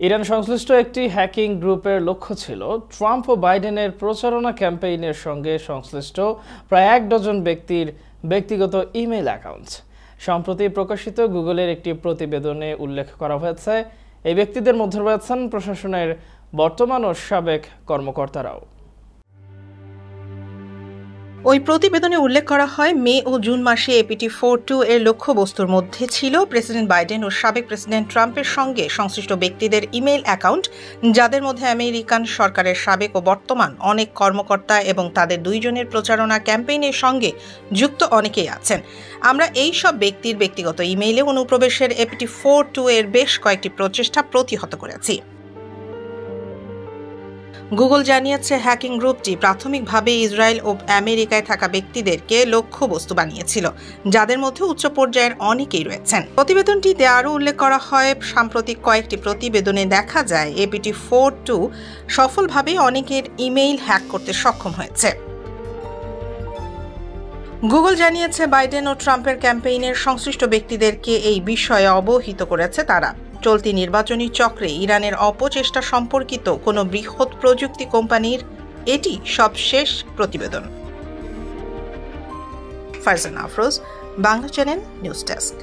Iran সংশ্লিষ্ট একটি hacking গ্রুপের লক্ষ্য ছিল ট্রাম্প ও বাইডেনের প্রচারণা ক্যাম্পেইনের সঙ্গে সংশ্লিষ্ট প্রায় ১ ডজন ব্যক্তির ব্যক্তিগত ইমেইল অ্যাকাউন্ট। সম্প্রতি প্রকাশিত গুগলের একটি প্রতিবেদনে উল্লেখ করা হয়েছে, এই ব্যক্তিদের মধ্যে রয়েছেন প্রশাসনের বর্তমান ও সাবেক কর্মকর্তারাও। ওই প্রতিবেদনে উল্লেখ করা হয়, মে ও জুন মাসে APT42 এর লক্ষ্যবস্তুর মধ্যে ছিল প্রেসিডেন্ট বাইডেন ও সাবেক প্রেসিডেন্ট ট্রাম্পের সঙ্গে সংশ্লিষ্ট ব্যক্তিদের ইমেইল অ্যাকাউন্ট, যাদের মধ্যে আমেরিকান সরকারের সাবেক ও বর্তমান অনেক কর্মকর্তা এবং তাদের দুইজনের প্রচারণা ক্যাম্পেইনের সঙ্গে যুক্ত অনেকেই আছেন। আমরা এই সব ব্যক্তির ব্যক্তিগত ইমেইলে অনুপ্রবেশের APT42 এর বেশ কয়েকটি প্রচেষ্টা প্রতিহত করেছি। গুগল জানিয়েছে, হ্যাকিং গ্রুপটি প্রাথমিকভাবে ইসরায়েল ও আমেরিকায় থাকা ব্যক্তিদেরকে লক্ষ্যবস্তু বানিয়েছিল, যাদের মধ্যে উচ্চ পর্যায়ের অনেকেই রয়েছেন। প্রতিবেদনটিতে আরও উল্লেখ করা হয়, সাম্প্রতিক কয়েকটি প্রতিবেদনে দেখা যায় APT42 সফলভাবে অনেকের ইমেইল হ্যাক করতে সক্ষম হয়েছে। গুগল জানিয়েছে, বাইডেন ও ট্রাম্পের ক্যাম্পেইনের সংশ্লিষ্ট ব্যক্তিদেরকে এই বিষয়ে অবহিত করেছে তারা। চলতি নির্বাচনী চক্রে ইরানের অপচেষ্টা সম্পর্কিত কোনো বৃহৎ প্রযুক্তি কোম্পানির এটি সবশেষ প্রতিবেদন। Farzana Afroz, Bangla channel, news desk.